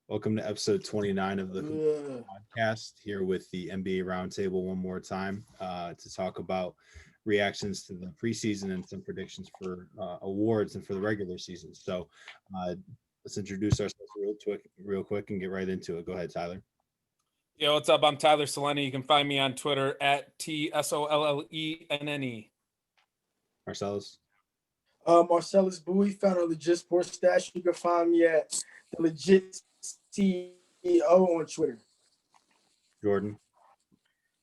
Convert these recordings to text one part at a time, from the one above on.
Welcome to episode 29 of the podcast, here with the NBA Roundtable one more time to talk about reactions to the preseason and some predictions for awards and for the regular season. So let's introduce ourselves real quick and get right into it. Go ahead, Tyler. Yo, what's up? I'm Tyler Soleni. You can find me on Twitter at TSOLLENNE. Marcellus. Marcellus Bowie, founder of Legit Sports Stash. You can find me at the Legit CEO on Twitter. Jordan.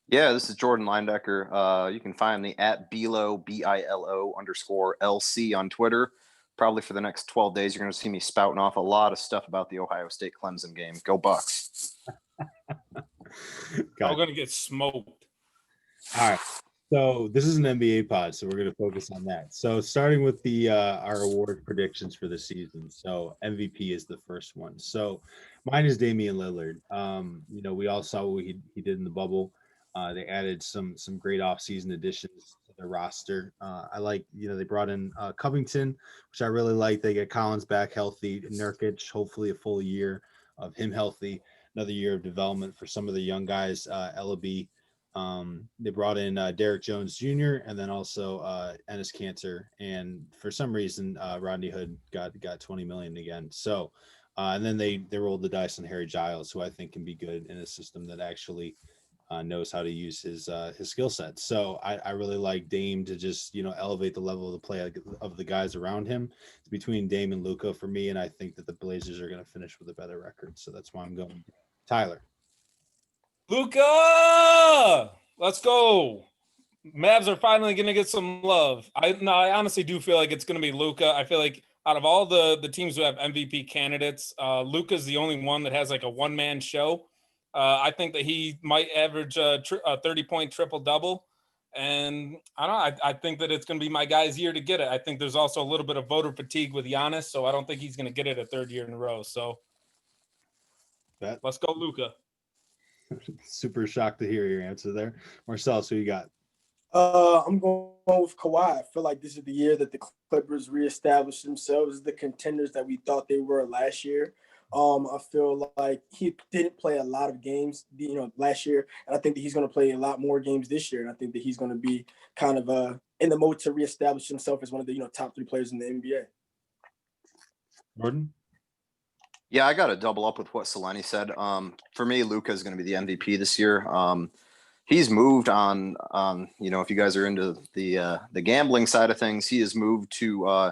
Yeah, this is Jordan Linedecker. You can find me at Bilo, BILO_LC on Twitter. Probably for the next 12 days, you're going to see me spouting off a lot of stuff about the Ohio State Clemson game. Go Bucks. We're going to get smoked. All right. So this is an NBA pod, so we're going to focus on that. So starting with the our award predictions for the season. So MVP is the first one. So mine is Damian Lillard. We all saw what he did in the bubble. They added some great offseason additions to their roster. I like, they brought in Covington, which I really like. They get Collins back healthy, Nurkic, hopefully a full year of him healthy, another year of development for some of the young guys, Ellaby. They brought in Derek Jones Jr. and then also Enes Kanter, and for some reason Rodney Hood got 20 million again. So and then they rolled the dice on Harry Giles, who I think can be good in a system that actually knows how to use his skill set. So I really like Dame to just elevate the level of the play of the guys around him. It's between Dame and Luka for me, and I think that the Blazers are going to finish with a better record. So that's why I'm going. Tyler. Luka, let's go. Mavs are finally going to get some love. I honestly do feel like it's going to be Luka. I feel like out of all the teams who have MVP candidates, Luka's the only one that has like a one-man show. I think that he might average a 30-point triple-double. And I don't know. I think that it's going to be my guy's year to get it. I think there's also a little bit of voter fatigue with Giannis, so I don't think he's going to get it a third year in a row. So let's go, Luka. Super shocked to hear your answer there. Marcellus, who you got? I'm going with Kawhi. I feel like this is the year that the Clippers reestablished themselves as the contenders that we thought they were last year. I feel like he didn't play a lot of games, last year, and I think that he's going to play a lot more games this year. And I think that he's going to be kind of in the mode to reestablish himself as one of the top three players in the NBA. Jordan? Yeah, I got to double up with what Soleni said. For me, Luka is going to be the MVP this year. He's moved on. If you guys are into the gambling side of things, he has moved to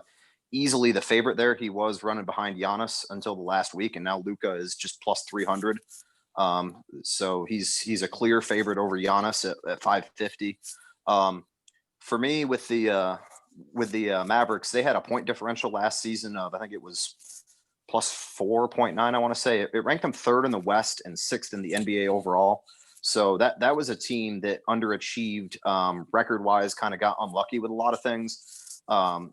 easily the favorite there. He was running behind Giannis until the last week, and now Luka is just plus 300. So he's a clear favorite over Giannis at 550. For me, with the Mavericks, they had a point differential last season of, I think it was plus 4.9. I want to say it ranked them third in the West and sixth in the NBA overall. So that was a team that underachieved record-wise, kind of got unlucky with a lot of things.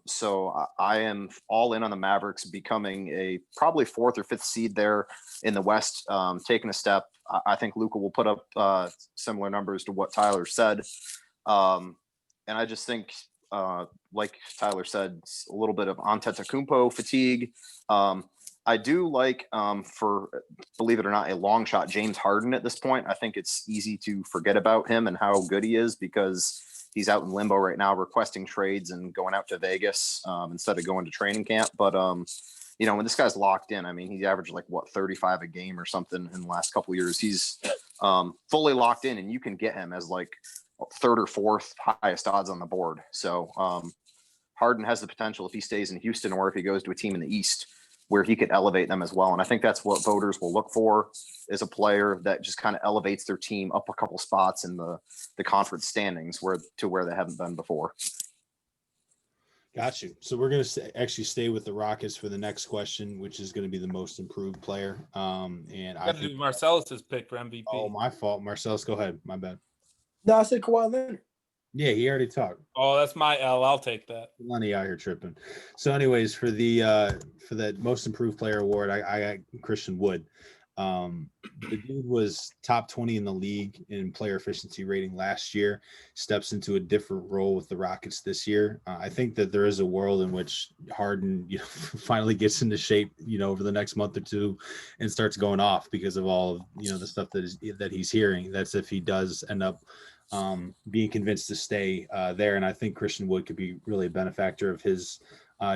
So I am all in on the Mavericks becoming a probably fourth or fifth seed there in the West, taking a step. I think Luka will put up similar numbers to what Tyler said. And I just think, like Tyler said, a little bit of Antetokounmpo fatigue. I do like, for, believe it or not, a long shot, James Harden at this point. I think it's easy to forget about him and how good he is because he's out in limbo right now, requesting trades and going out to Vegas instead of going to training camp. But, when this guy's locked in, I mean, he averaged 35 a game or something in the last couple of years. He's fully locked in, and you can get him as third or fourth highest odds on the board. So Harden has the potential, if he stays in Houston or if he goes to a team in the East, where he could elevate them as well. And I think that's what voters will look for, is a player that just kind of elevates their team up a couple spots in the conference standings where they haven't been before. Got you. So we're going to actually stay with the Rockets for the next question, which is going to be the most improved player. And I think Marcellus's pick for MVP. Oh, my fault. Marcellus, go ahead. My bad. No, I said Kawhi Leonard. Yeah, he already talked. Oh, that's my L. I'll take that. Lenny out here tripping. So anyways, for that most improved player award, I got Christian Wood. The dude was top 20 in the league in player efficiency rating last year, steps into a different role with the Rockets this year. I think that there is a world in which Harden, finally gets into shape, over the next month or two and starts going off because of all of, the stuff that he's hearing. That's if he does end up being convinced to stay there. And I think Christian Wood could be really a benefactor of his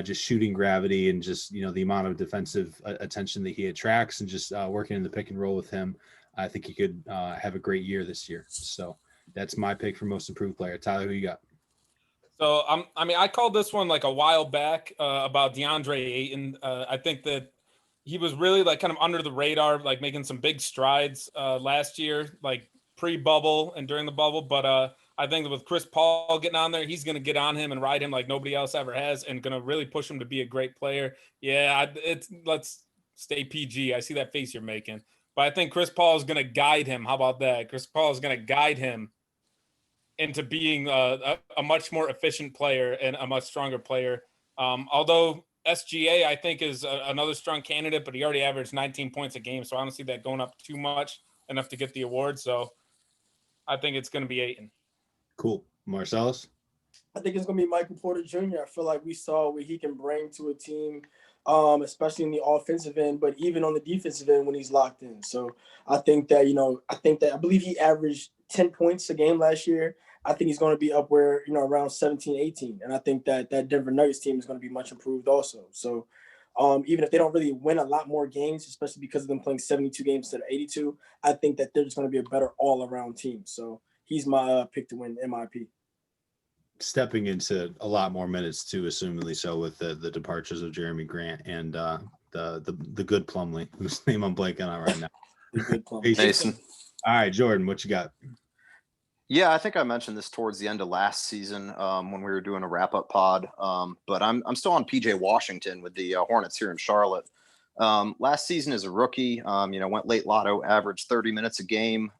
just shooting gravity and just, the amount of defensive attention that he attracts and just working in the pick and roll with him. I think he could have a great year this year. So that's my pick for most improved player. Tyler, who you got? So I called this one like a while back about DeAndre Ayton. I think that he was really like kind of under the radar, like making some big strides last year, like pre-bubble and during the bubble. But I think that with Chris Paul getting on there, he's going to get on him and ride him like nobody else ever has, and going to really push him to be a great player. Yeah, let's stay PG. I see that face you're making, but I think Chris Paul is going to guide him. How about that? Chris Paul is going to guide him into being a much more efficient player and a much stronger player. Although SGA, I think, is another strong candidate, but he already averaged 19 points a game, so I don't see that going up too much, enough to get the award. So I think it's going to be Ayton. Cool. Marcellus? I think it's going to be Michael Porter Jr. I feel like we saw what he can bring to a team, especially in the offensive end, but even on the defensive end when he's locked in. So I think that, I believe he averaged 10 points a game last year. I think he's going to be up where, around 17, 18. And I think that Denver Nuggets team is going to be much improved also. So even if they don't really win a lot more games, especially because of them playing 72 games instead of 82, I think that they're just going to be a better all-around team. So he's my pick to win MIP. Stepping into a lot more minutes too, assumingly so, with the departures of Jeremy Grant and the good Plumlee, whose name I'm blanking on right now. The good Plumlee. Mason. All right, Jordan, what you got? Yeah, I think I mentioned this towards the end of last season when we were doing a wrap-up pod. But I'm still on PJ Washington with the Hornets here in Charlotte. Last season as a rookie, went late lotto, averaged 30 minutes a game.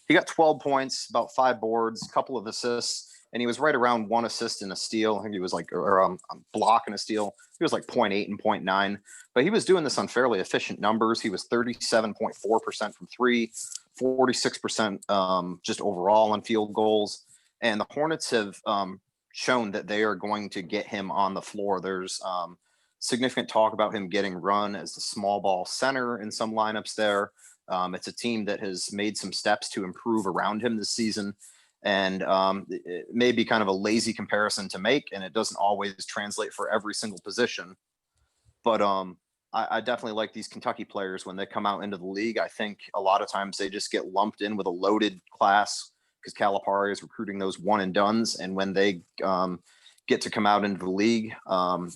He got 12 points, about 5 boards, a couple of assists, and he was right around 1 assist and a steal. I think he was like, or block and a steal. He was like 0.8 and 0.9, but he was doing this on fairly efficient numbers. He was 37.4% from 3, 46% just overall on field goals. And the Hornets have shown that they are going to get him on the floor. There's significant talk about him getting run as the small ball center in some lineups there. It's a team that has made some steps to improve around him this season. And it may be kind of a lazy comparison to make, and it doesn't always translate for every single position. But I definitely like these Kentucky players when they come out into the league. I think a lot of times they just get lumped in with a loaded class because Calipari is recruiting those one and dones. And when they get to come out into the league,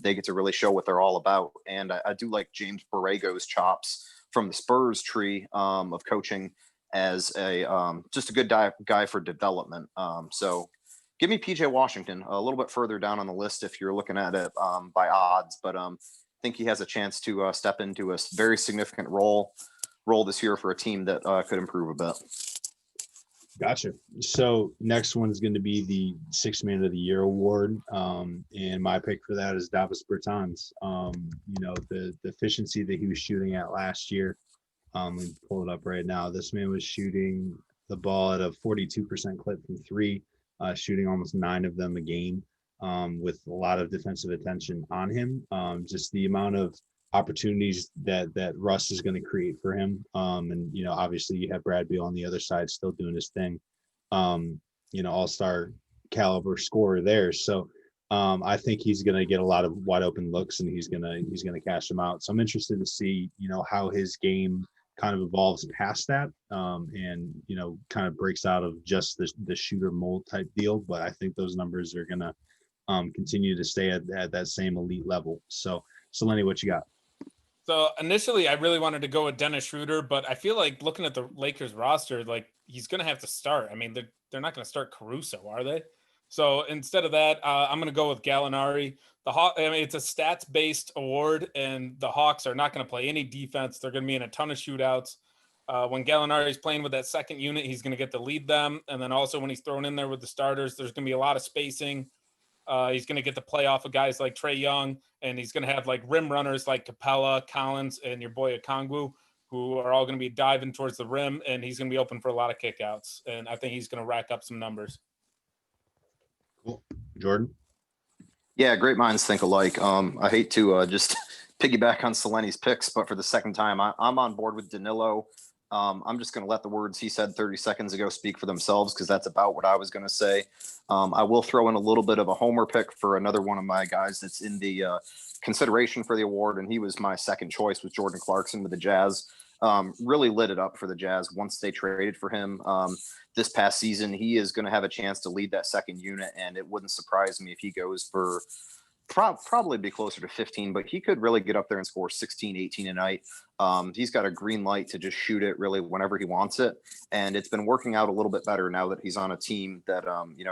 they get to really show what they're all about. And I do like James Borrego's chops from the Spurs tree of coaching as a just a good guy for development. So give me PJ Washington a little bit further down on the list if you're looking at it by odds. But I think he has a chance to step into a very significant role this year for a team that could improve a bit. Gotcha. So next one is going to be the Sixth Man of the Year award, and my pick for that is Davis Bertans. The efficiency that he was shooting at last year. Let me pull it up right now. This man was shooting the ball at a 42% clip from 3, shooting almost 9 of them a game, with a lot of defensive attention on him. Just the amount of opportunities that Russ is going to create for him. And obviously you have Brad Beal on the other side still doing his thing. All-star caliber scorer there. So I think he's going to get a lot of wide open looks, and he's going to cash them out. So I'm interested to see how his game kind of evolves past that, and kind of breaks out of just the shooter mold type deal. But I think those numbers are going to continue to stay at that same elite level. So Lenny, what you got? So initially, I really wanted to go with Dennis Schroeder, but I feel like looking at the Lakers roster, like he's going to have to start. I mean, they're not going to start Caruso, are they? So instead of that, I'm going to go with Gallinari. It's a stats-based award, and the Hawks are not going to play any defense. They're going to be in a ton of shootouts. When Gallinari is playing with that second unit, he's going to get to lead them. And then also when he's thrown in there with the starters, there's going to be a lot of spacing. He's going to get to play off of guys like Trae Young, and he's going to have like rim runners like Capella, Collins, and your boy Okongwu, who are all going to be diving towards the rim, and he's going to be open for a lot of kickouts. And I think he's going to rack up some numbers. Cool. Jordan? Yeah, great minds think alike. I hate to just piggyback on Seleni's picks, but for the second time, I'm on board with Danilo. I'm just going to let the words he said 30 seconds ago speak for themselves, because that's about what I was going to say. I will throw in a little bit of a homer pick for another one of my guys that's in the consideration for the award, and he was my second choice, with Jordan Clarkson with the Jazz. Really lit it up for the Jazz once they traded for him. This past season, he is going to have a chance to lead that second unit, and it wouldn't surprise me if he goes for probably be closer to 15, but he could really get up there and score 16, 18 a night. He's got a green light to just shoot it really whenever he wants it. And it's been working out a little bit better now that he's on a team that,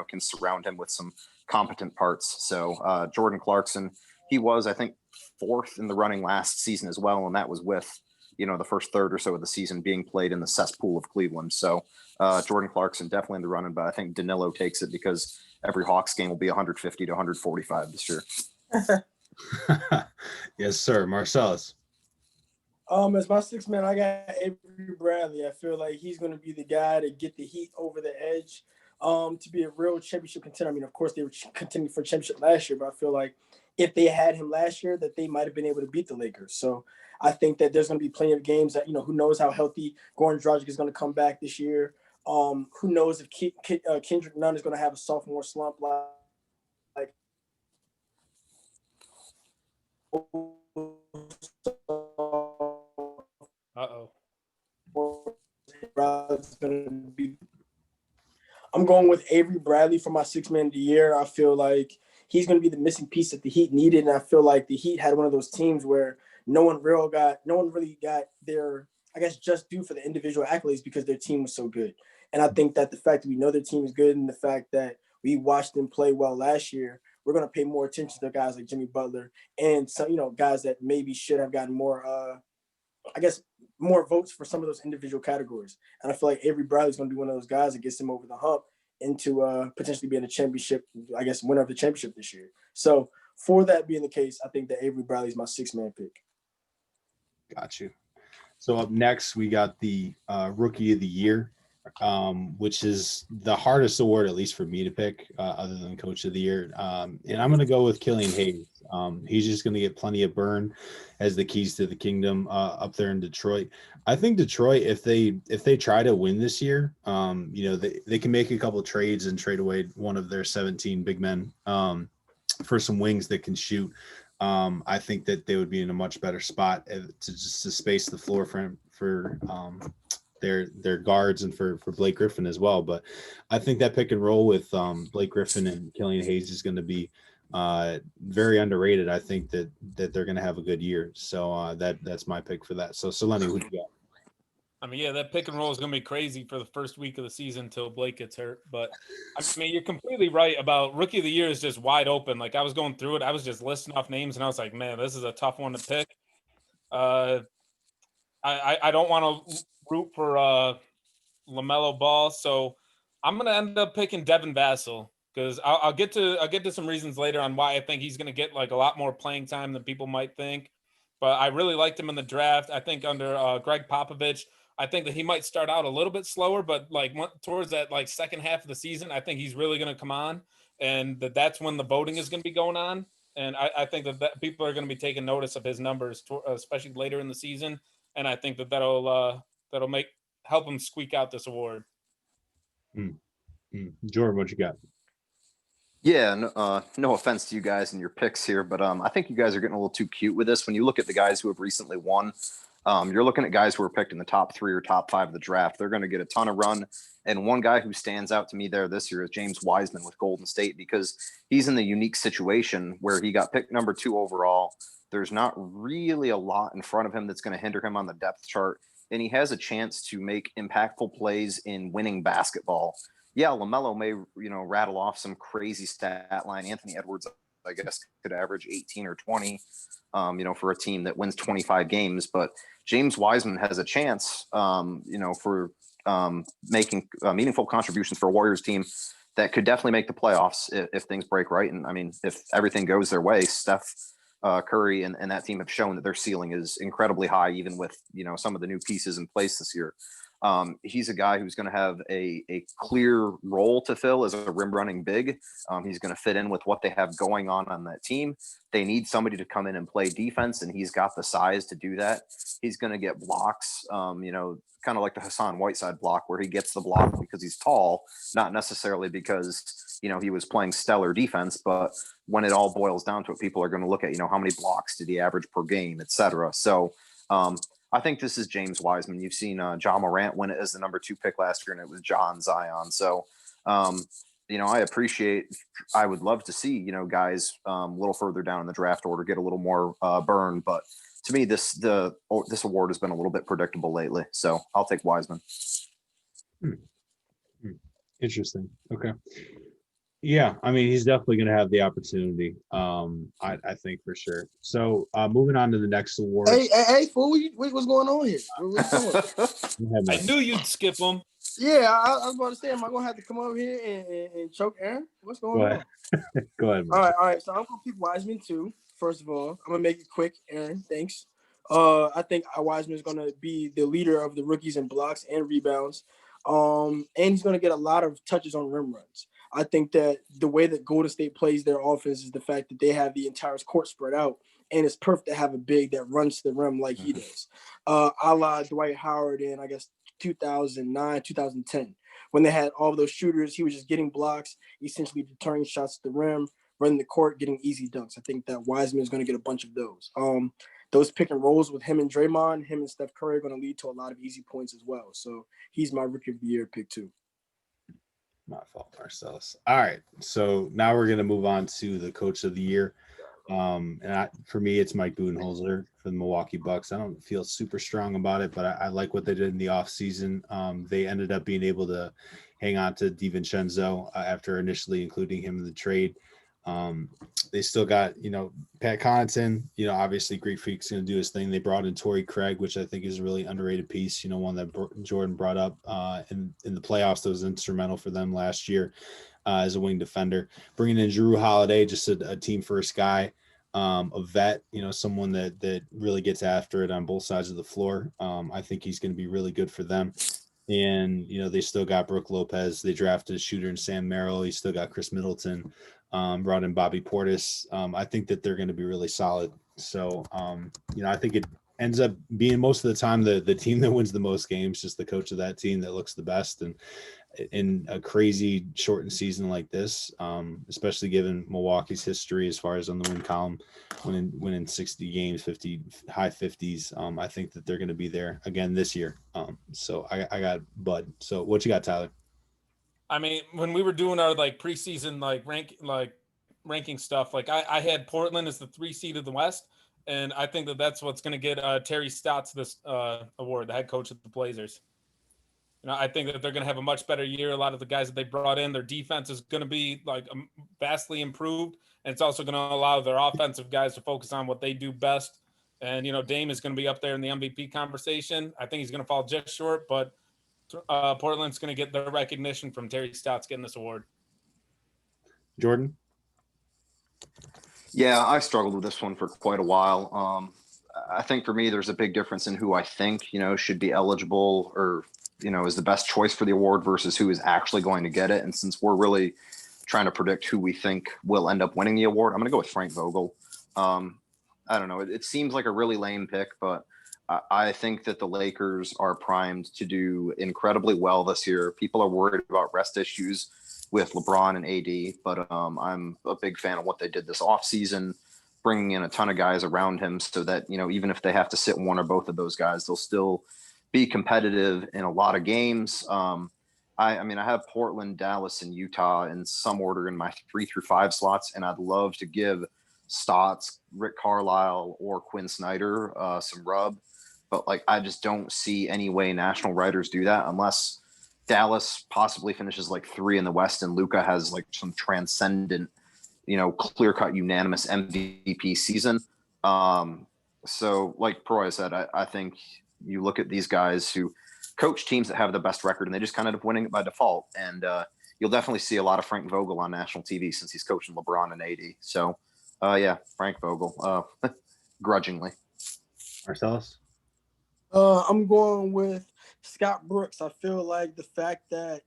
can surround him with some competent parts. So Jordan Clarkson, he was, I think, 4th in the running last season as well. And that was with, the first third or so of the season being played in the cesspool of Cleveland. So Jordan Clarkson definitely in the running, but I think Danilo takes it because every Hawks game will be 150 to 145 this year. Yes, sir. Marcellus? As my 6th man, I got Avery Bradley. I feel like he's going to be the guy to get the Heat over the edge, to be a real championship contender. I mean, of course, they were contending for championship last year, but I feel like if they had him last year, that they might have been able to beat the Lakers. So I think that there's going to be plenty of games that, who knows how healthy Goran Dragic is going to come back this year. Who knows if Kendrick Nunn is going to have a sophomore slump like I'm going with Avery Bradley for my 6th man of the year. I feel like he's going to be the missing piece that the Heat needed, and I feel like the Heat had one of those teams where no one really got their, I guess, just due for the individual accolades because their team was so good. And I think that the fact that we know their team is good and the fact that we watched them play well last year, we're going to pay more attention to guys like Jimmy Butler and some, guys that maybe should have gotten more, more votes for some of those individual categories. And I feel like Avery Bradley is going to be one of those guys that gets him over the hump into potentially being a championship, winner of the championship this year. So for that being the case, I think that Avery Bradley is my 6th man pick. Got you. So up next, we got the Rookie of the Year, which is the hardest award, at least for me to pick, other than Coach of the Year. And I'm going to go with Killian Hayes. He's just going to get plenty of burn as the keys to the kingdom up there in Detroit. I think Detroit, if they try to win this year, they can make a couple of trades and trade away one of their 17 big men for some wings that can shoot. I think that they would be in a much better spot to space the floor for their guards and for Blake Griffin as well. But I think that pick and roll with Blake Griffin and Killian Hayes is going to be very underrated. I think that they're going to have a good year. So that's my pick for that. So Selene, who do you got? I mean, yeah, that pick and roll is going to be crazy for the first week of the season until Blake gets hurt. But I mean, you're completely right about Rookie of the Year is just wide open. Like I was going through it, I was just listing off names, and I was like, man, this is a tough one to pick. I don't want to root for LaMelo Ball, so I'm going to end up picking Devin Vassell because I'll get to some reasons later on why I think he's going to get like a lot more playing time than people might think. But I really liked him in the draft. I think under Greg Popovich, I think that he might start out a little bit slower, but like towards that like second half of the season, I think he's really going to come on, and that's when the voting is going to be going on. And I think that people are going to be taking notice of his numbers, especially later in the season. And I think that'll help him squeak out this award. Jordan, what you got? Yeah, no offense to you guys and your picks here, but I think you guys are getting a little too cute with this. When you look at the guys who have recently won, you're looking at guys who were picked in the top 3 or top 5 of the draft. They're going to get a ton of run. And one guy who stands out to me there this year is James Wiseman with Golden State, because he's in the unique situation where he got picked number 2 overall. There's not really a lot in front of him that's going to hinder him on the depth chart. And he has a chance to make impactful plays in winning basketball. Yeah, LaMelo may, rattle off some crazy stat line. Anthony Edwards, I guess, could average 18 or 20, for a team that wins 25 games. But James Wiseman has a chance, for making meaningful contributions for a Warriors team that could definitely make the playoffs if things break right. And I mean, if everything goes their way, Steph, Curry and that team have shown that their ceiling is incredibly high, even with, some of the new pieces in place this year. He's a guy who's going to have a clear role to fill as a rim running big. He's going to fit in with what they have going on that team. They need somebody to come in and play defense, and he's got the size to do that. He's going to get blocks, kind of like the Hassan Whiteside block, where he gets the block because he's tall, not necessarily because, he was playing stellar defense, but when it all boils down to it, people are going to look at, how many blocks did he average per game, et cetera. So, I think this is James Wiseman. You've seen John Morant win it as the number 2 pick last year, and it was John Zion. So, I would love to see, guys a little further down in the draft order get a little more burn. But to me, this award has been a little bit predictable lately. So I'll take Wiseman. Interesting. Okay. Yeah, I mean, he's definitely going to have the opportunity. I think for sure. So moving on to the next award. Hey, fool, what's going on here? What's going on? I knew you'd skip him. Yeah, I was about to say, am I going to have to come over here and choke Aaron? What's going on? Go ahead. All right. So I'm going to pick Wiseman too. First of all, I'm going to make it quick, Aaron. Thanks. I think Wiseman is going to be the leader of the rookies in blocks and rebounds. And he's going to get a lot of touches on rim runs. I think that the way that Golden State plays their offense is the fact that they have the entire court spread out, and it's perfect to have a big that runs to the rim like he does. A la Dwight Howard in, I guess, 2009, 2010. When they had all of those shooters, he was just getting blocks, essentially deterring shots to the rim, running the court, getting easy dunks. I think that Wiseman is going to get a bunch of those. Those pick and rolls with him and Draymond, him and Steph Curry are going to lead to a lot of easy points as well. So he's my Rookie of the Year pick too. My fault, Marcellus. All right, so now we're going to move on to the Coach of the Year. For me, it's Mike Budenholzer for the Milwaukee Bucks. I don't feel super strong about it, but I like what they did in the offseason. They ended up being able to hang on to DiVincenzo after initially including him in the trade. They still got, Pat Connaughton, obviously Greek Freak's going to do his thing. They brought in Torrey Craig, which I think is a really underrated piece, one that Jordan brought up in the playoffs that was instrumental for them last year as a wing defender. Bringing in Jrue Holiday, just a team first guy, a vet, someone that really gets after it on both sides of the floor. I think he's going to be really good for them. And, they still got Brooke Lopez. They drafted a shooter in Sam Merrill. You still got Chris Middleton. Brought in Bobby Portis. I think that they're going to be really solid. So, I think it ends up being most of the time the team that wins the most games, just the coach of that team that looks the best. And in a crazy shortened season like this, especially given Milwaukee's history as far as on the win column, winning 60 games, high 50s, I think that they're going to be there again this year. So I got Bud. So what you got, Tyler? I mean, when we were doing our preseason ranking stuff, I had Portland as the 3 seed of the West, and I think that's what's going to get Terry Stotts this award, the head coach of the Blazers. I think that they're going to have a much better year. A lot of the guys that they brought in, their defense is going to be vastly improved, and it's also going to allow their offensive guys to focus on what they do best. And Dame is going to be up there in the MVP conversation. I think he's going to fall just short, but Portland's going to get their recognition from Terry Stotts getting this award. Jordan? Yeah, I struggled with this one for quite a while. I think for me, there's a big difference in who I think, should be eligible or, is the best choice for the award versus who is actually going to get it. And since we're really trying to predict who we think will end up winning the award, I'm going to go with Frank Vogel. I don't know. It seems like a really lame pick, but I think that the Lakers are primed to do incredibly well this year. People are worried about rest issues with LeBron and AD, but I'm a big fan of what they did this offseason, bringing in a ton of guys around him so that, even if they have to sit one or both of those guys, they'll still be competitive in a lot of games. I have Portland, Dallas, and Utah in some order in my 3 through 5 slots, and I'd love to give Stotts, Rick Carlisle, or Quinn Snyder some rub. But I just don't see any way national writers do that unless Dallas possibly finishes 3 in the West and Luka has some transcendent, clear-cut unanimous MVP season. So like Proy said, I think you look at these guys who coach teams that have the best record and they just kind of end up winning it by default. And you'll definitely see a lot of Frank Vogel on national TV since he's coaching LeBron and AD. So Yeah, Frank Vogel. Grudgingly. Marcellus? I'm going with Scott Brooks. I feel like the fact that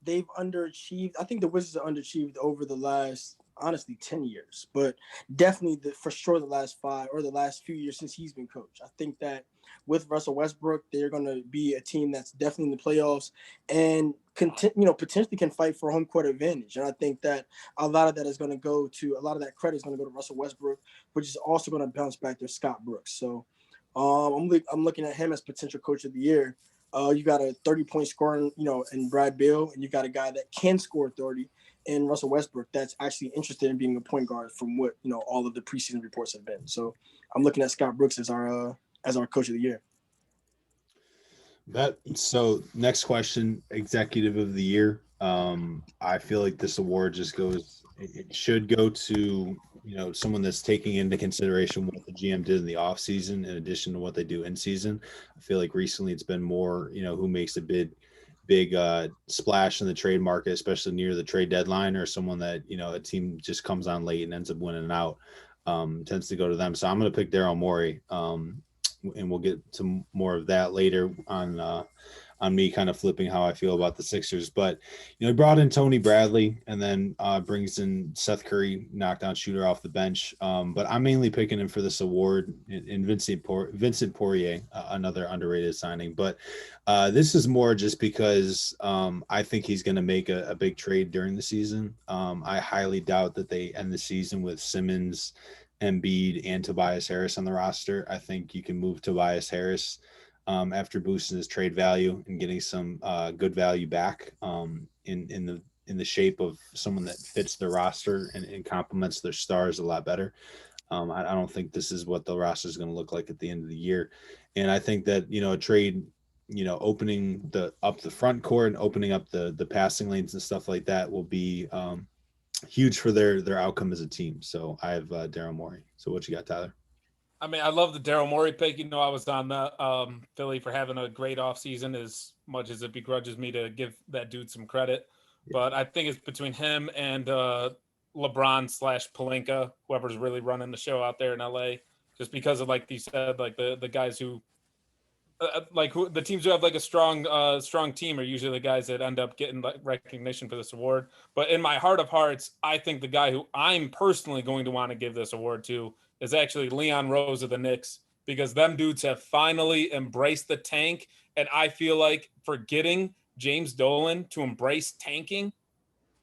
they've underachieved. I think the Wizards are underachieved over the last, honestly, 10 years, but definitely for sure the last 5 or the last few years since he's been coach. I think that with Russell Westbrook, they're going to be a team that's definitely in the playoffs and potentially can fight for home court advantage. And I think that a lot of that credit is going to go to Russell Westbrook, which is also going to bounce back to Scott Brooks. So I'm looking at him as potential coach of the year. You got a 30-point scoring, in Brad Beal, and you got a guy that can score 30 in Russell Westbrook that's actually interested in being a point guard from what, all of the preseason reports have been. So I'm looking at Scott Brooks as our coach of the year. So next question, executive of the year. I feel like this award just goes, it should go to, someone that's taking into consideration what the GM did in the offseason in addition to what they do in season. I feel like recently it's been more, who makes a big splash in the trade market, especially near the trade deadline, or someone that, a team just comes on late and ends up winning out, tends to go to them. So I'm going to pick Daryl Morey. And we'll get to more of that later on me kind of flipping how I feel about the Sixers. But, he brought in Tony Bradley and then brings in Seth Curry, knockdown shooter off the bench. But I'm mainly picking him for this award in Vincent Poirier, another underrated signing. But this is more just because I think he's going to make a big trade during the season. I highly doubt that they end the season with Simmons, Embiid, and Tobias Harris on the roster. I think you can move Tobias Harris after boosting his trade value and getting some good value back in the shape of someone that fits their roster and complements their stars a lot better. I don't think this is what the roster is going to look like at the end of the year. And I think that, a trade, opening up the front court and opening up the passing lanes and stuff like that will be huge for their outcome as a team. So I have Daryl Morey. So what you got, Tyler? I mean, I love the Daryl Morey pick. I was on the Philly for having a great offseason, as much as it begrudges me to give that dude some credit. But I think it's between him and LeBron/Pelinka, whoever's really running the show out there in LA, just because of, like you said, like the guys who the teams who have like a strong team are usually the guys that end up getting recognition for this award. But in my heart of hearts, I think the guy who I'm personally going to want to give this award to is actually Leon Rose of the Knicks, because them dudes have finally embraced the tank. And I feel like for getting James Dolan to embrace tanking,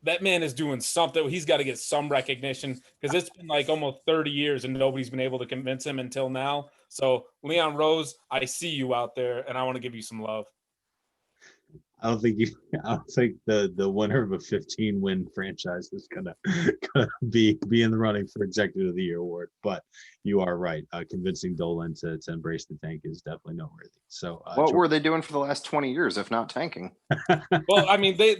that man is doing something. He's got to get some recognition, because it's been like almost 30 years and nobody's been able to convince him until now. So Leon Rose, I see you out there and I want to give you some love. I don't think the winner of a 15-win franchise is gonna be in the running for Executive of the Year award. But you are right. Convincing Dolan to embrace the tank is definitely noteworthy. So what were they doing for the last 20 years, if not tanking? Well, I mean, they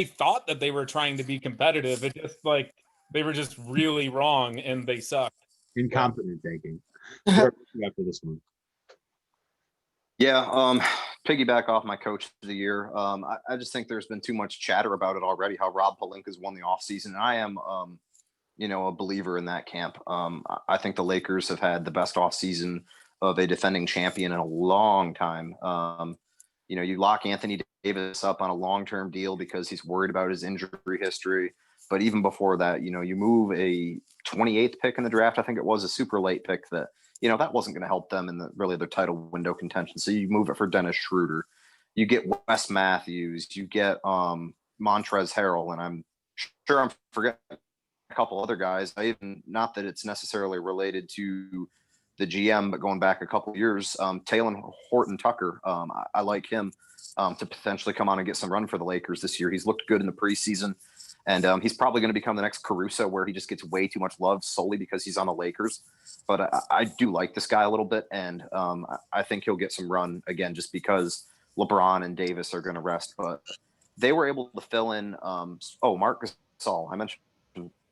thought that they were trying to be competitive. It just like they were just really wrong and they sucked. Incompetent tanking. After this one. Yeah, piggyback off my coach of the year. I just think there's been too much chatter about it already, how Rob Pelinka's won the offseason. And I am, a believer in that camp. I think the Lakers have had the best offseason of a defending champion in a long time. You lock Anthony Davis up on a long-term deal because he's worried about his injury history. But even before that, you move a 28th pick in the draft. I think it was a super late pick that, that wasn't going to help them in their title window contention. So you move it for Dennis Schroeder. You get Wes Matthews. You get Montrezl Harrell. And I'm sure I'm forgetting a couple other guys. Not that it's necessarily related to the GM, but going back a couple of years, Talen Horton-Tucker, I like him to potentially come on and get some run for the Lakers this year. He's looked good in the preseason. And he's probably going to become the next Caruso, where he just gets way too much love solely because he's on the Lakers. But I do like this guy a little bit, and I think he'll get some run again just because LeBron and Davis are going to rest. But they were able to fill in Marc Gasol. I mentioned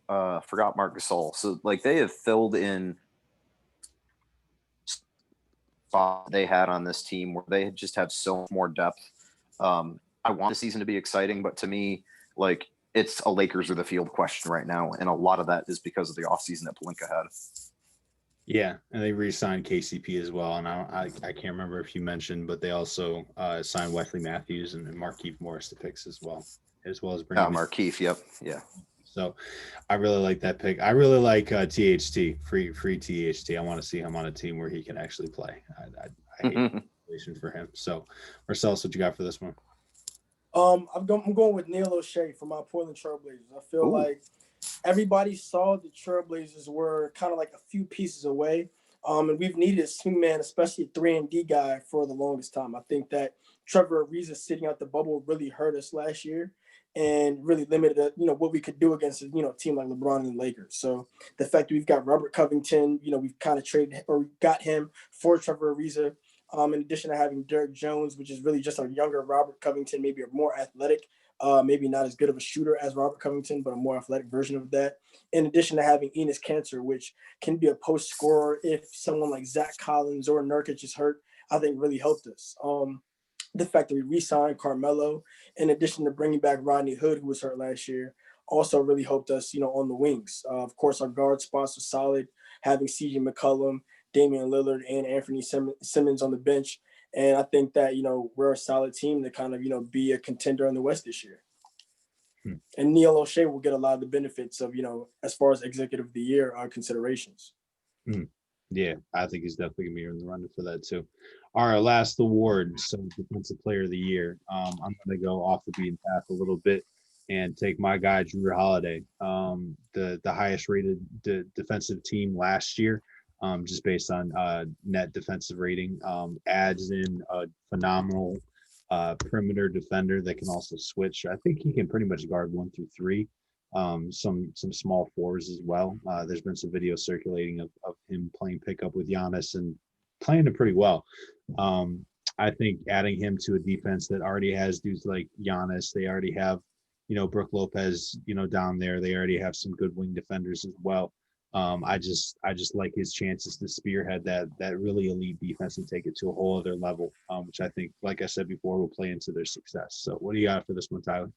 forgot Marc Gasol. So they have filled in spot they had on this team where they just have so much more depth. I want the season to be exciting, but to me, it's a Lakers or the field question right now. And a lot of that is because of the offseason that Pelinka had. Yeah, and they re-signed KCP as well. And I can't remember if you mentioned, but they also signed Wesley Matthews and Markieff Morris to picks as well as bringing in. Markieff, yep, yeah. So I really like that pick. I really like THT, free THT. I want to see him on a team where he can actually play. I hate the situation for him. So Marcellus, what you got for this one? I'm going with Neil O'Shea for my Portland Trailblazers. I feel like everybody saw the Trailblazers were kind of like a few pieces away. And we've needed a swingman, especially a 3-and-D guy, for the longest time. I think that Trevor Ariza sitting out the bubble really hurt us last year and really limited, what we could do against, a team like LeBron and the Lakers. So the fact that we've got Robert Covington, we've kind of traded or got him for Trevor Ariza. In addition to having Derek Jones, which is really just a younger Robert Covington, maybe a more athletic, maybe not as good of a shooter as Robert Covington, but a more athletic version of that. In addition to having Enes Kanter, which can be a post scorer if someone like Zach Collins or Nurkic is hurt, I think really helped us. The fact that we re-signed Carmelo, in addition to bringing back Rodney Hood, who was hurt last year, also really helped us, on the wings. Of course, our guard spots were solid, having CJ McCollum, Damian Lillard, and Anthony Simmons on the bench. And I think that, we're a solid team to kind of, be a contender in the West this year. And Neil O'Shea will get a lot of the benefits of, as far as executive of the year considerations. Yeah, I think he's definitely going to be in the running for that too. Our last award, so Defensive Player of the Year. I'm going to go off the beaten path a little bit and take my guy, Drew Holiday, the highest rated defensive team last year. Just based on net defensive rating, adds in a phenomenal perimeter defender that can also switch. I think he can pretty much guard 1 through 3, some small fours as well. There's been some video circulating of him playing pickup with Giannis and playing it pretty well. I think adding him to a defense that already has dudes like Giannis, they already have, Brook Lopez, down there. They already have some good wing defenders as well. I just like his chances to spearhead that really elite defense and take it to a whole other level, which I think, like I said before, will play into their success. So what do you got for this one, Tyler?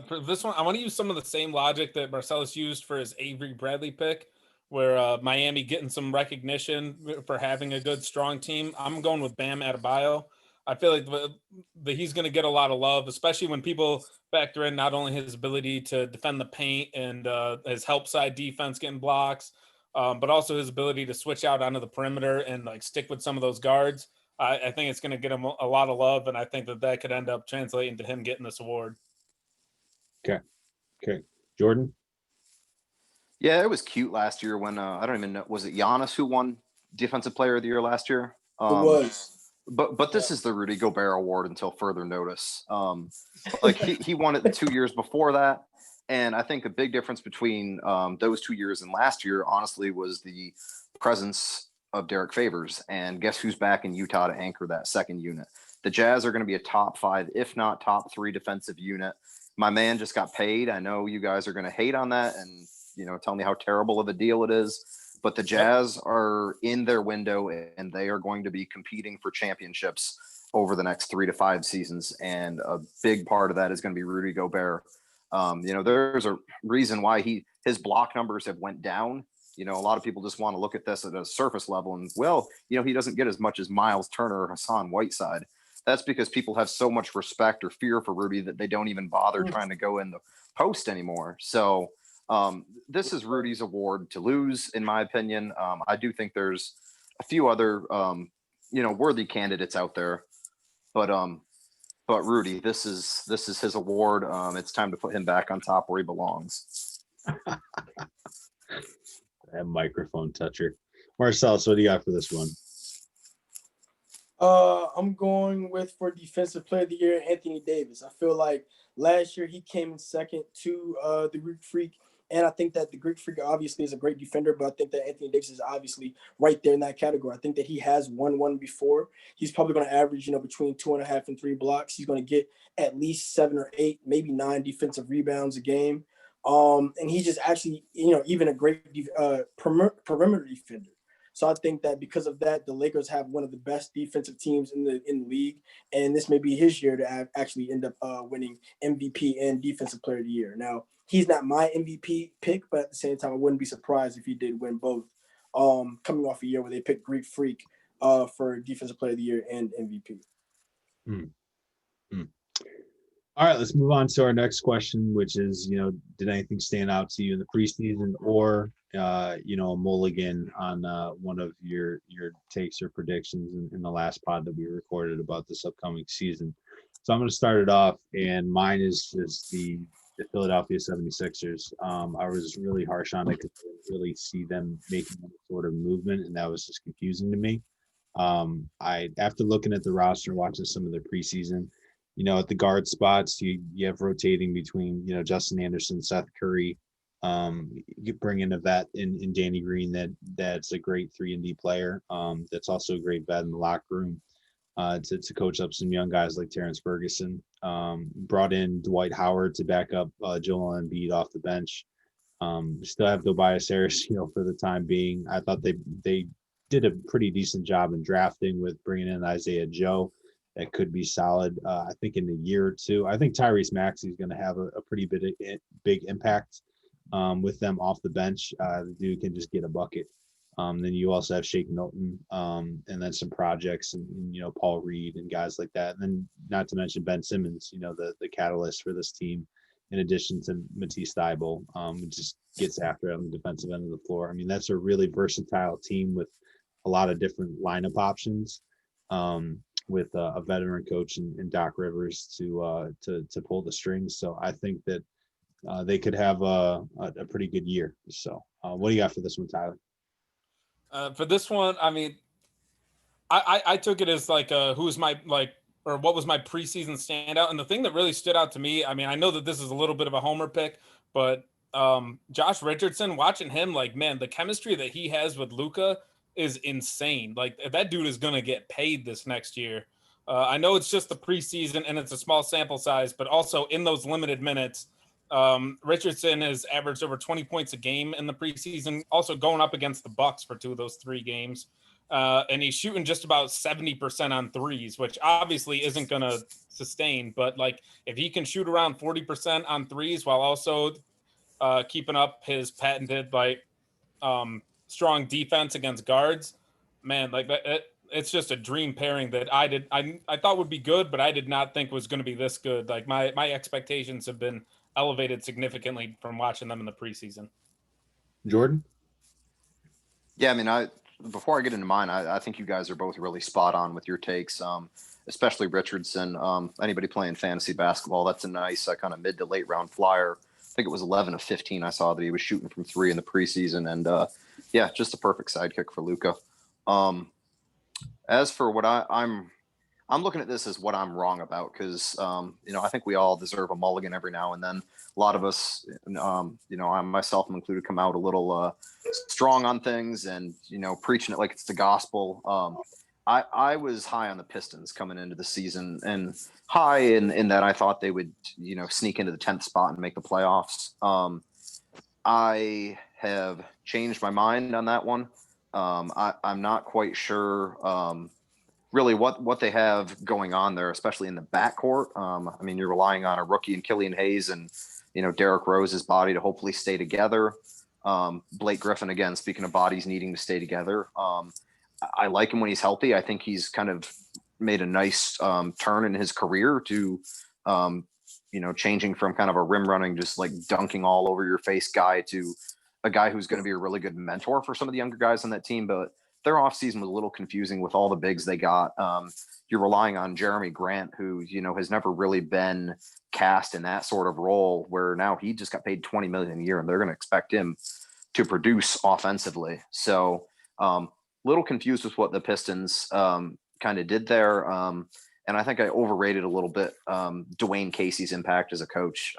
For this one, I want to use some of the same logic that Marcellus used for his Avery Bradley pick, where Miami getting some recognition for having a good, strong team. I'm going with Bam Adebayo. I feel like he's going to get a lot of love, especially when people factor in not only his ability to defend the paint and his help side defense getting blocks, but also his ability to switch out onto the perimeter and like stick with some of those guards. I think it's going to get him a lot of love, and I think that could end up translating to him getting this award. Okay. Jordan? Yeah, it was cute last year when I don't even know, was it Giannis who won Defensive Player of the Year last year? It was. But this is the Rudy Gobert Award until further notice. Like he won it the 2 years before that. And I think the big difference between those 2 years and last year, honestly, was the presence of Derek Favors. And guess who's back in Utah to anchor that second unit? The Jazz are going to be a top 5, if not top 3 defensive unit. My man just got paid. I know you guys are going to hate on that and, tell me how terrible of a deal it is. But the Jazz are in their window and they are going to be competing for championships over the next 3 to 5 seasons. And a big part of that is going to be Rudy Gobert. There's a reason why his block numbers have went down. A lot of people just want to look at this at a surface level and, he doesn't get as much as Miles Turner or Hassan Whiteside. That's because people have so much respect or fear for Rudy that they don't even bother trying to go in the post anymore. So this is Rudy's award to lose, in my opinion. I do think there's a few other, worthy candidates out there, but Rudy, this is his award. It's time to put him back on top where he belongs. That microphone toucher. Marcellus, what do you got for this one? I'm going with, for Defensive Player of the Year, Anthony Davis. I feel like last year he came in second to the Greek Freak. And I think that the Greek Freak obviously is a great defender, but I think that Anthony Davis is obviously right there in that category. I think that he has won before. He's probably going to average, between 2.5 and 3 blocks. He's going to get at least 7 or 8, maybe 9 defensive rebounds a game. And he's just actually, even a great perimeter defender. So I think that because of that, the Lakers have one of the best defensive teams in the league, and this may be his year to actually end up winning MVP and Defensive Player of the Year. Now, he's not my MVP pick, but at the same time, I wouldn't be surprised if he did win both. Coming off a year where they picked Greek Freak for Defensive Player of the Year and MVP. All right, let's move on to our next question, which is, did anything stand out to you in the preseason, or a mulligan on one of your takes or predictions in the last pod that we recorded about this upcoming season? So I'm going to start it off, and mine is just the Philadelphia 76ers. I was really harsh on it because I didn't really see them making any sort of movement, and that was just confusing to me. After looking at the roster and watching some of their preseason, at the guard spots, you have rotating between, Justin Anderson, Seth Curry. You bring in a vet in Danny Green that's a great 3-and-D player. That's also a great vet in the locker room to coach up some young guys like Terrence Ferguson. Brought in Dwight Howard to back up Joel Embiid off the bench. Still have Tobias Harris, for the time being. I thought they did a pretty decent job in drafting with bringing in Isaiah Joe. That could be solid. I think in a year or two. I think Tyrese Maxey is going to have a pretty big impact with them off the bench. The dude can just get a bucket. Then you also have Shake Milton, and then some projects and Paul Reed and guys like that. And then not to mention Ben Simmons, the catalyst for this team, in addition to Matisse Thybulle, who just gets after it on the defensive end of the floor. I mean, that's a really versatile team with a lot of different lineup options. With a veteran coach in Doc Rivers to pull the strings. So I think that they could have a pretty good year. So what do you got for this one, Tyler? For this one, I mean, I took it as like who's my or what was my preseason standout. And the thing that really stood out to me, I mean, I know that this is a little bit of a homer pick, but Josh Richardson, watching him, like, man, the chemistry that he has with Luka is insane. Like, that dude is going to get paid this next year. I know it's just the preseason and it's a small sample size, but also in those limited minutes, Richardson has averaged over 20 points a game in the preseason, also going up against the Bucks for 2 of those 3 games. And he's shooting just about 70% on threes, which obviously isn't going to sustain. But, like, if he can shoot around 40% on threes while also keeping up his patented, like, strong defense against guards, man, like it's just a dream pairing that I thought would be good, but I did not think was going to be this good. Like my expectations have been elevated significantly from watching them in the preseason. Jordan? Yeah, I mean, before I get into mine, I think you guys are both really spot on with your takes, especially Richardson. Anybody playing fantasy basketball, that's a nice kind of mid to late round flyer. I think it was 11 of 15 I saw that he was shooting from 3 in the preseason. And yeah, just a perfect sidekick for Luka. As for what I'm looking at this as what I'm wrong about, because I think we all deserve a mulligan every now and then. A lot of us, I myself am included, come out a little strong on things and preaching it like it's the gospel. I was high on the Pistons coming into the season, and high in that I thought they would sneak into the 10th spot and make the playoffs. I have changed my mind on that one. I'm not quite sure really what they have going on there, especially in the backcourt. I mean, you're relying on a rookie in Killian Hayes and Derrick Rose's body to hopefully stay together. Blake Griffin, again, speaking of bodies needing to stay together. I like him when he's healthy. I think he's kind of made a nice turn in his career to changing from kind of a rim running, just like dunking all over your face guy to a guy who's going to be a really good mentor for some of the younger guys on that team. But their offseason was a little confusing with all the bigs they got. You're relying on Jeremy Grant, who, has never really been cast in that sort of role, where now he just got paid $20 million a year and they're going to expect him to produce offensively. So little confused with what the Pistons kind of did there. And I think I overrated a little bit Dwayne Casey's impact as a coach.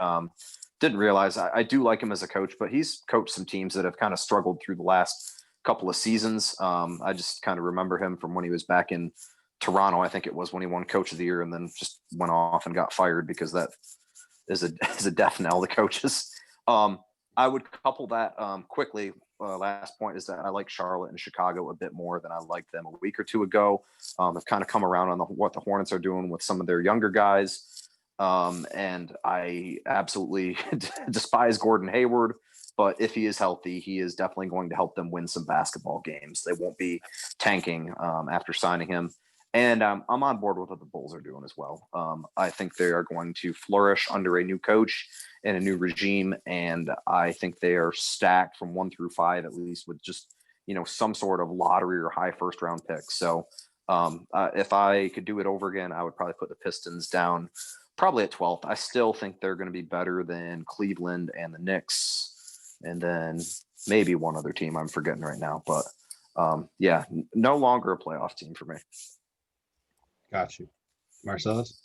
Didn't realize I do like him as a coach, but he's coached some teams that have kind of struggled through the last couple of seasons. I just kind of remember him from when he was back in Toronto. I think it was when he won Coach of the Year and then just went off and got fired because that is a death knell to coaches. I would couple that quickly. Last point is that I like Charlotte and Chicago a bit more than I liked them a week or two ago. I've kind of come around on what the Hornets are doing with some of their younger guys. And I absolutely despise Gordon Hayward, but if he is healthy, he is definitely going to help them win some basketball games. They won't be tanking after signing him. And I'm on board with what the Bulls are doing as well. I think they are going to flourish under a new coach and a new regime. And I think they are stacked from 1 through 5, at least with just, some sort of lottery or high first round picks. So if I could do it over again, I would probably put the Pistons down probably at 12th. I still think they're going to be better than Cleveland and the Knicks. And then maybe one other team I'm forgetting right now. But yeah, no longer a playoff team for me. Got you. Marcellus?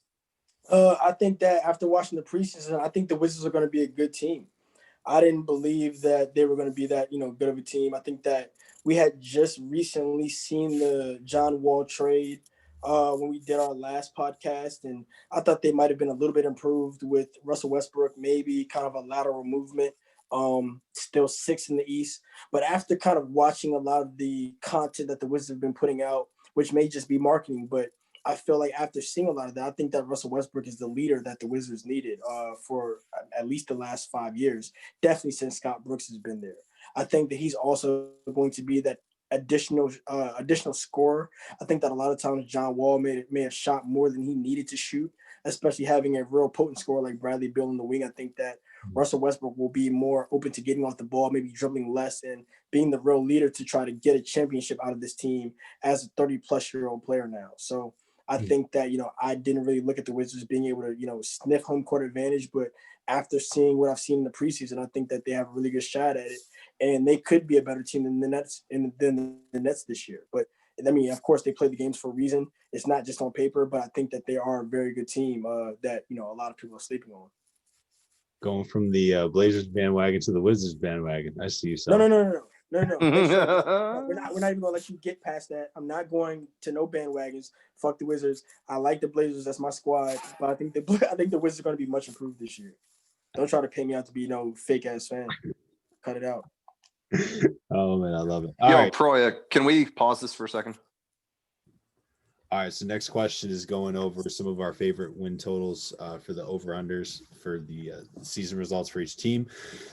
I think that after watching the preseason, I think the Wizards are going to be a good team. I didn't believe that they were going to be that, good of a team. I think that we had just recently seen the John Wall trade when we did our last podcast, and I thought they might have been a little bit improved with Russell Westbrook, maybe kind of a lateral movement, still 6th in the East. But after kind of watching a lot of the content that the Wizards have been putting out, which may just be marketing, but I feel like after seeing a lot of that, I think that Russell Westbrook is the leader that the Wizards needed for at least the last 5 years, definitely since Scott Brooks has been there. I think that he's also going to be that additional scorer. I think that a lot of times John Wall may have shot more than he needed to shoot, especially having a real potent scorer like Bradley Beal in the wing. I think that Russell Westbrook will be more open to getting off the ball, maybe dribbling less, and being the real leader to try to get a championship out of this team as a 30-plus-year-old player now. So I think that, I didn't really look at the Wizards being able to, sniff home court advantage. But after seeing what I've seen in the preseason, I think that they have a really good shot at it. And they could be a better team than the Nets than the Nets this year. But, I mean, of course, they play the games for a reason. It's not just on paper, but I think that they are a very good team that, a lot of people are sleeping on. Going from the Blazers bandwagon to the Wizards bandwagon. I see you, son. No. We're not even gonna let you get past that. I'm not going to no bandwagons. Fuck the Wizards. I like the Blazers. That's my squad. But I think the Wizards are gonna be much improved this year. Don't try to pay me out to be no fake ass fan. Cut it out. Oh man, I love it. All right, Proya, can we pause this for a second? All right, so next question is going over some of our favorite win totals for the over-unders for the season results for each team.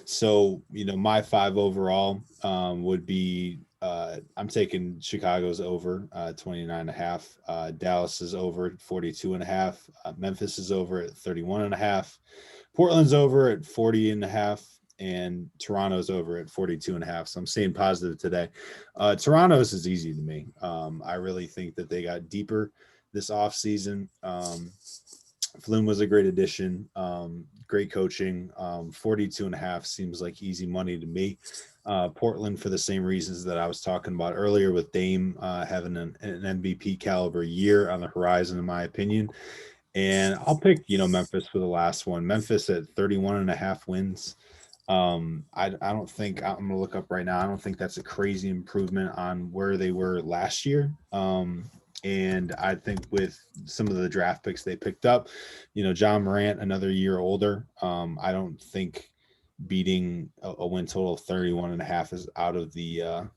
So, my 5 overall would be I'm taking Chicago's over 29.5. Dallas is over 42.5. Memphis is over at 31.5. Portland's over at 40.5. And Toronto's over at 42.5. So I'm staying positive today. Toronto's is easy to me. I really think that they got deeper this offseason. Flynn was a great addition. Great coaching. 42.5 seems like easy money to me. Portland for the same reasons that I was talking about earlier with Dame having an MVP caliber year on the horizon, in my opinion. And I'll pick, Memphis for the last one. Memphis at 31.5 wins. I don't think I'm gonna look up right now. I don't think that's a crazy improvement on where they were last year. And I think with some of the draft picks they picked up, John Morant, another year older. I don't think beating a win total of 31.5 is out of the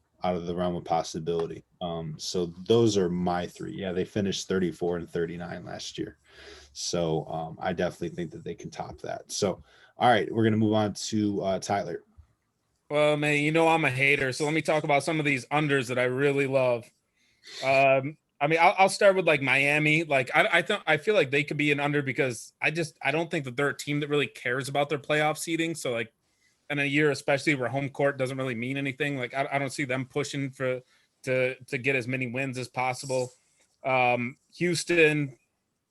realm of possibility. So those are my 3. Yeah, they finished 34 and 39 last year. So I definitely think that they can top that. So all right, we're going to move on to Tyler. Well, man, I'm a hater. So let me talk about some of these unders that I really love. I'll start with like Miami. Like I feel like they could be an under because I don't think that they're a team that really cares about their playoff seeding. So like in a year, especially where home court doesn't really mean anything, like I don't see them pushing to get as many wins as possible. Houston.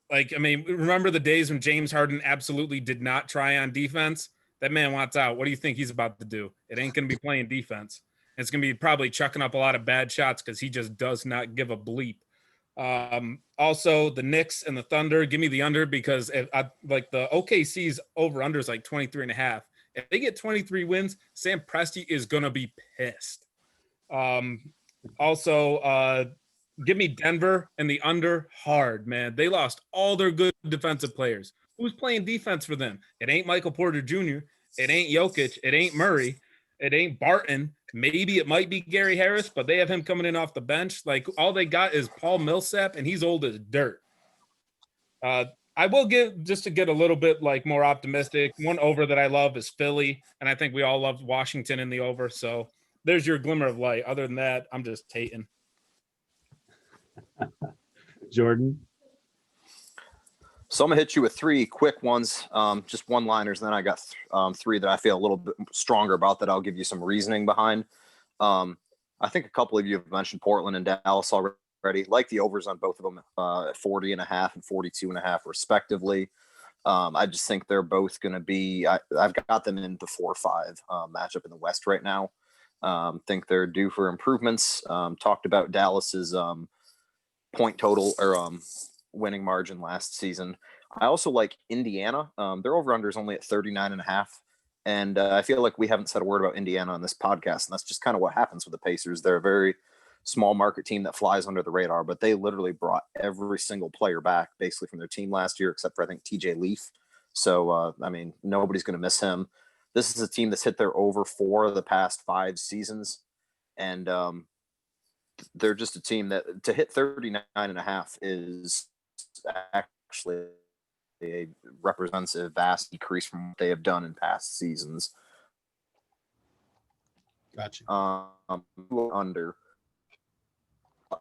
Remember the days when James Harden absolutely did not try on defense? That man wants out. What do you think he's about to do? It ain't going to be playing defense. It's going to be probably chucking up a lot of bad shots because he just does not give a bleep. Also, the Knicks and the Thunder, give me the under because the OKC's over-under is like 23.5. If they get 23 wins, Sam Presti is going to be pissed. Give me Denver and the under hard, man. They lost all their good defensive players. Who's playing defense for them? It ain't Michael Porter Jr. It ain't Jokic. It ain't Murray. It ain't Barton. Maybe it might be Gary Harris, but they have him coming in off the bench. Like all they got is Paul Millsap, and he's old as dirt. I will give, just to get a little bit like more optimistic, one over that I love is Philly, and I think we all love Washington in the over. So there's your glimmer of light. Other than that, I'm just hating. Jordan. So I'm gonna hit you with three quick ones, just one-liners. Then I got three that I feel a little bit stronger about that I'll give you some reasoning behind. I think a couple of you have mentioned Portland and Dallas already. Like the overs on both of them at 40.5 and 42.5 respectively. I just think they're both going to be. I've got them in the 4-5 matchup in the West right now. Think they're due for improvements. Talked about Dallas's point total or winning margin last season. I also like Indiana. Their over-under is only at 39.5. And I feel like we haven't said a word about Indiana on this podcast. And that's just kind of what happens with the Pacers. They're a very small market team that flies under the radar, but they literally brought every single player back basically from their team last year, except for, I think, TJ Leaf. So, I mean, nobody's going to miss him. This is a team that's hit their over 4 of the past 5 seasons. And they're just a team that to hit 39.5 is actually represents a vast decrease from what they have done in past seasons. Gotcha. Under.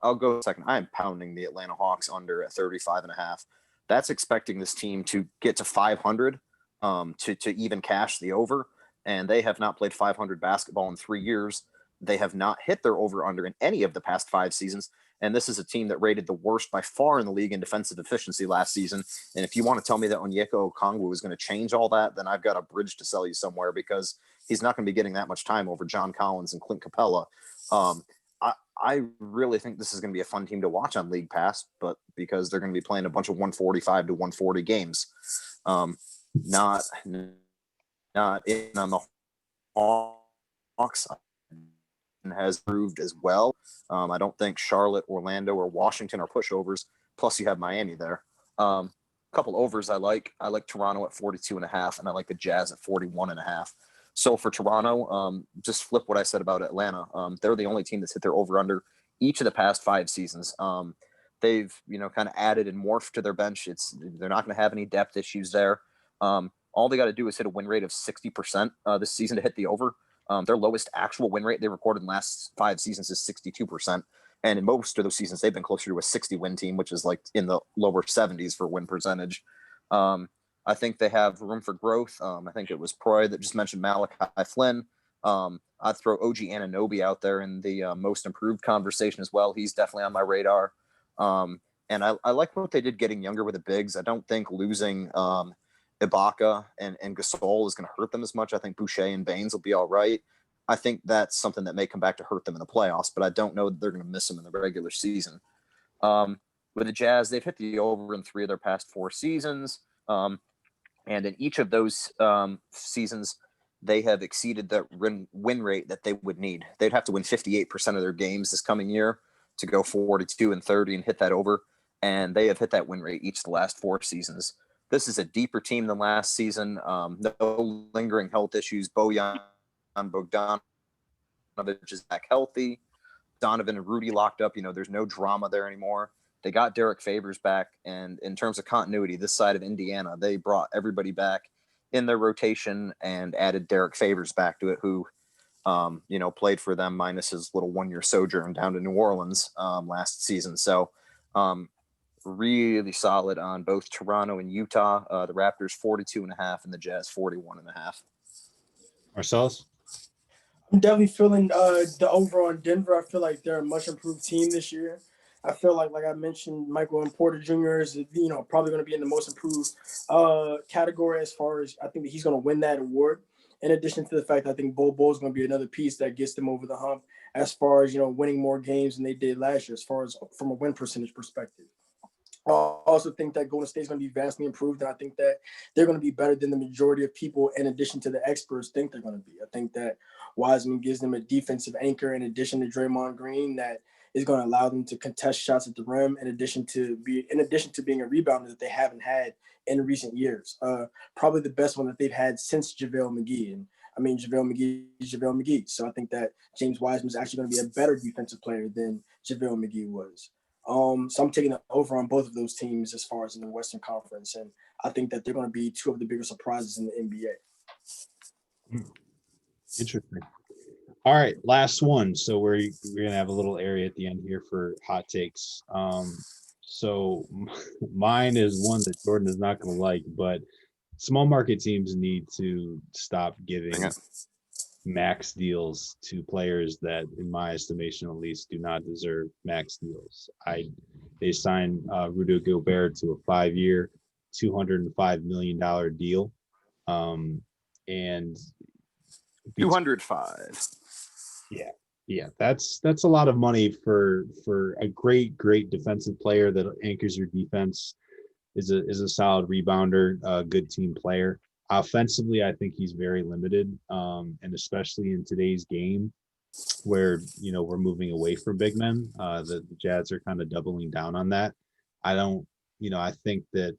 I'll go second. I am pounding the Atlanta Hawks under at 35.5. That's expecting this team to get to 500 to even cash the over. And they have not played 500 basketball in 3 years. They have not hit their over under in any of the past 5 seasons. And this is a team that rated the worst by far in the league in defensive efficiency last season. And if you want to tell me that Onyeka Okongwu is going to change all that, then I've got a bridge to sell you somewhere, because he's not going to be getting that much time over John Collins and Clint Capella. I really think this is going to be a fun team to watch on League Pass, but because they're going to be playing a bunch of 145 to 140 games. Not in on the Hawks has proved as well. I don't think Charlotte, Orlando, or Washington are pushovers. Plus, you have Miami there. Couple overs I like. I like Toronto at 42.5, and I like the Jazz at 41.5. So for Toronto, just flip what I said about Atlanta. They're the only team that's hit their over/under each of the past 5 seasons. They've kind of added and morphed to their bench. They're not going to have any depth issues there. All they got to do is hit a win rate of 60% this season to hit the over. Their lowest actual win rate they recorded in the last 5 seasons is 62%. And in most of those seasons, they've been closer to a 60-win team, which is like in the lower 70s for win percentage. I think they have room for growth. I think it was Proy that just mentioned Malachi Flynn. I'd throw OG Anunoby out there in the most improved conversation as well. He's definitely on my radar. And I like what they did getting younger with the bigs. I don't think losing Ibaka and Gasol is going to hurt them as much. I think Boucher and Baines will be all right. I think that's something that may come back to hurt them in the playoffs, but I don't know that they're going to miss them in the regular season. With the Jazz, they've hit the over in 3 of their past 4 seasons. And in each of those seasons, they have exceeded the win rate that they would need. They'd have to win 58% of their games this coming year to go 42 and 30 and hit that over. And they have hit that win rate each of the last 4 seasons. This is a deeper team than last season. No lingering health issues. Bojan Bogdanovic is back healthy. Donovan and Rudy locked up. There's no drama there anymore. They got Derek Favors back. And in terms of continuity, this side of Indiana, they brought everybody back in their rotation and added Derek Favors back to it, who, played for them minus his little 1-year sojourn down to New Orleans last season. So really solid on both Toronto and Utah. The Raptors 42.5 and the Jazz 41.5. Marcellus? I'm definitely feeling the over on Denver. I feel like they're a much improved team this year. I feel like I mentioned, Michael and Porter Jr. is probably going to be in the most improved category, as far as I think that he's going to win that award. In addition to the fact that I think Bol Bol is going to be another piece that gets them over the hump as far as winning more games than they did last year, as far as from a win percentage perspective. I also think that Golden State is going to be vastly improved, and I think that they're going to be better than the majority of people, in addition to the experts, think they're going to be. I think that Wiseman gives them a defensive anchor in addition to Draymond Green that is going to allow them to contest shots at the rim in addition to being a rebounder that they haven't had in recent years. Probably the best one that they've had since JaVale McGee. And I mean, JaVale McGee is JaVale McGee. So I think that James Wiseman is actually going to be a better defensive player than JaVale McGee was. So I'm taking the over on both of those teams as far as in the Western Conference. And I think that they're going to be two of the bigger surprises in the NBA. Interesting. All right, last one. So we're gonna have a little area at the end here for hot takes. So mine is one that Jordan is not gonna like, but small market teams need to stop giving max deals to players that, in my estimation at least, do not deserve max deals. They signed Rudy Gobert to a 5-year, $205 million deal, and 205. Yeah, that's a lot of money for a great defensive player that anchors your defense, is a solid rebounder, a good team player. Offensively, I think he's very limited, and especially in today's game where we're moving away from big men. The Jazz are kind of doubling down on that. I think that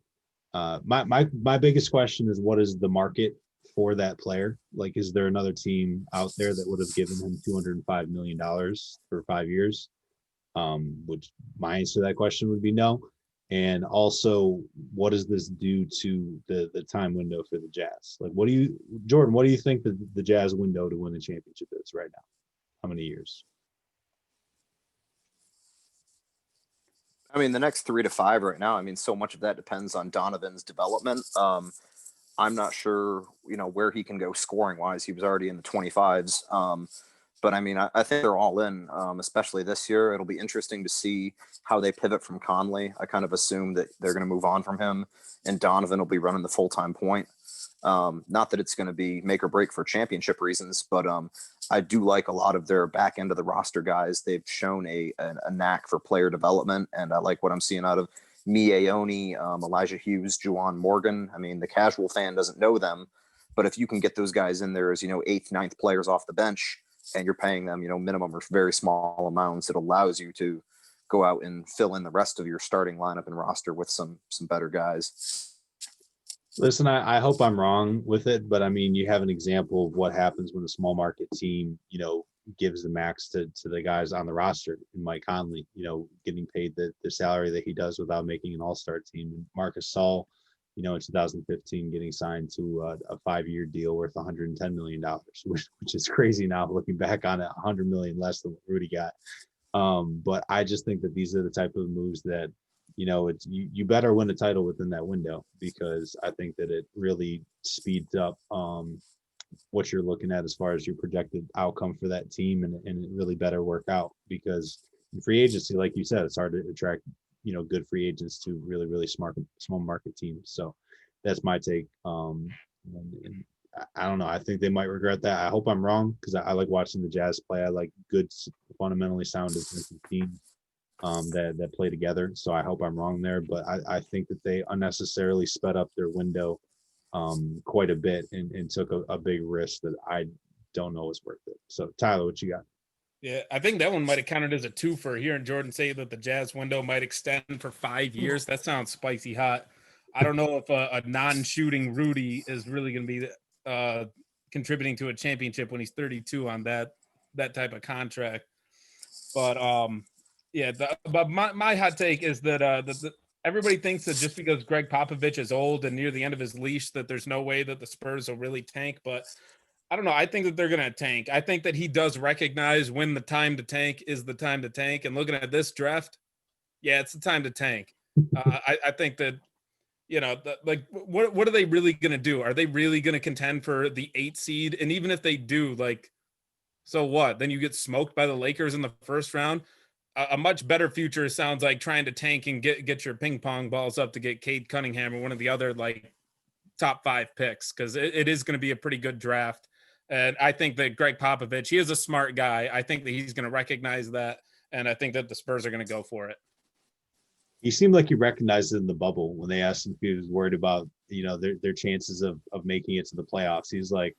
my biggest question is, what is the market for that player? Like, is there another team out there that would have given him $205 million for 5 years? Which my answer to that question would be no. And also, what does this do to the time window for the Jazz? Like, Jordan, what do you think the Jazz window to win the championship is right now? How many years? I mean, the next 3 to 5 right now. I mean, so much of that depends on Donovan's development. I'm not sure, where he can go scoring wise. He was already in the 25s. But I mean, I think they're all in, especially this year. It'll be interesting to see how they pivot from Conley. I kind of assume that they're going to move on from him and Donovan will be running the full-time point. Not that it's going to be make or break for championship reasons, but I do like a lot of their back end of the roster guys. They've shown a knack for player development, and I like what I'm seeing out of Miaoni, Elijah Hughes, Juwan Morgan. I mean, the casual fan doesn't know them, but if you can get those guys in there as, 8th, 9th players off the bench and you're paying them, minimum or very small amounts, it allows you to go out and fill in the rest of your starting lineup and roster with some better guys. Listen, I hope I'm wrong with it, but I mean, you have an example of what happens when a small market team, gives the max to the guys on the roster. And Mike Conley, getting paid the salary that he does without making an all-star team. And Marcus Saul, in 2015, getting signed to a 5-year deal worth $110 million, which is crazy now looking back on it, $100 million less than what Rudy got. But I just think that these are the type of moves that, it's you better win a title within that window, because I think that it really speeds up what you're looking at as far as your projected outcome for that team, and it really better work out, because in free agency, like you said, it's hard to attract good free agents to really smart small market teams. So that's my take. And I don't know. I think they might regret that. I hope I'm wrong, because I like watching the Jazz play. I like good, fundamentally sound defensive teams that play together. So I hope I'm wrong there, but I think that they unnecessarily sped up their window quite a bit and took a big risk that I don't know is worth it. So Tyler, what you got? Yeah, I think that one might have counted as a twofer. Hearing Jordan say that the Jazz window might extend for 5 years, that sounds spicy hot. I don't know if a non-shooting Rudy is really going to be contributing to a championship when he's 32 on that type of contract. But but my hot take is that everybody thinks that just because Greg Popovich is old and near the end of his leash, that there's no way that the Spurs will really tank. But I don't know. I think that they're going to tank. I think that he does recognize when the time to tank is the time to tank. And looking at this draft, yeah, it's the time to tank. I think that, what are they really going to do? Are they really going to contend for the 8 seed? And even if they do, so what? Then you get smoked by the Lakers in the first round. A much better future sounds like trying to tank and get your ping pong balls up to get Cade Cunningham or one of the other top 5 picks, because it is going to be a pretty good draft. And I think that Greg Popovich, he is a smart guy. I think that he's going to recognize that, and I think that the Spurs are going to go for it. He seemed like he recognized it in the bubble when they asked him if he was worried about their chances of making it to the playoffs. He's like,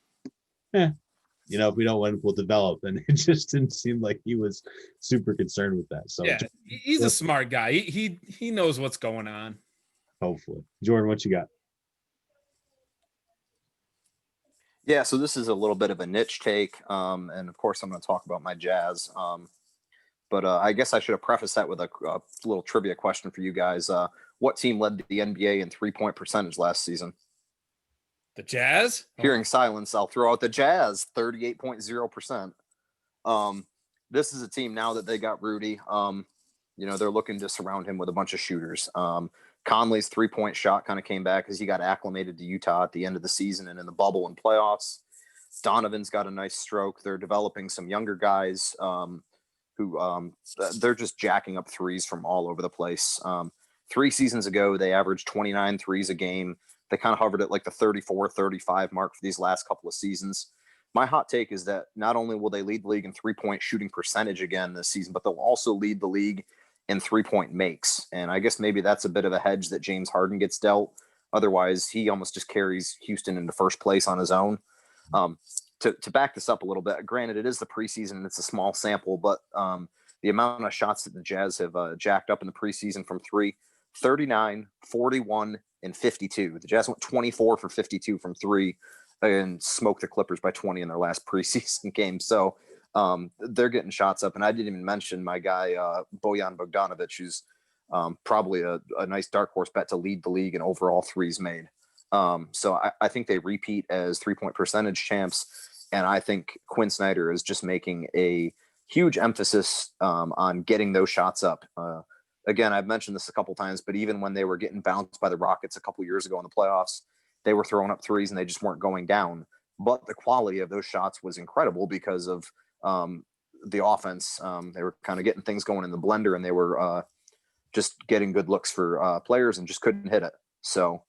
if we don't win, we'll develop. And it just didn't seem like he was super concerned with that. So Yeah, he's a smart guy. He knows what's going on. hopefully. Jordan, what you got? Yeah, so this is a little bit of a niche take, and of course I'm going to talk about my Jazz. But I guess I should have prefaced that with a little trivia question for you guys. What team led the NBA in 3-point percentage last season? The Jazz? Hearing silence, I'll throw out the Jazz, 38.0%. This is a team now that they got Rudy. They're looking to surround him with a bunch of shooters. Conley's 3-point shot kind of came back as he got acclimated to Utah at the end of the season and in the bubble and playoffs. Donovan's got a nice stroke. They're developing some younger guys who they're just jacking up threes from all over the place. 3 seasons ago, they averaged 29 threes a game. They kind of hovered at like the 34, 35 mark for these last couple of seasons. My hot take is that not only will they lead the league in 3-point shooting percentage again this season, but they'll also lead the league in 3-point makes. And I guess maybe that's a bit of a hedge that James Harden gets dealt. Otherwise, he almost just carries Houston into first place on his own. To back this up a little bit, granted, it is the preseason and it's a small sample, but the amount of shots that the Jazz have jacked up in the preseason from 3, 39, 41, and 52. The Jazz went 24 for 52 from 3 and smoked the Clippers by 20 in their last preseason game. So they're getting shots up. And I didn't even mention my guy, Bojan Bogdanovic, who's probably a nice dark horse bet to lead the league in overall threes made. So I think they repeat as 3-point percentage champs. And I think Quinn Snyder is just making a huge emphasis on getting those shots up. Again, I've mentioned this a couple times, but even when they were getting bounced by the Rockets a couple years ago in the playoffs, they were throwing up threes and they just weren't going down. But the quality of those shots was incredible because of the offense. They were kind of getting things going in the blender and they were just getting good looks for players and just couldn't hit it. So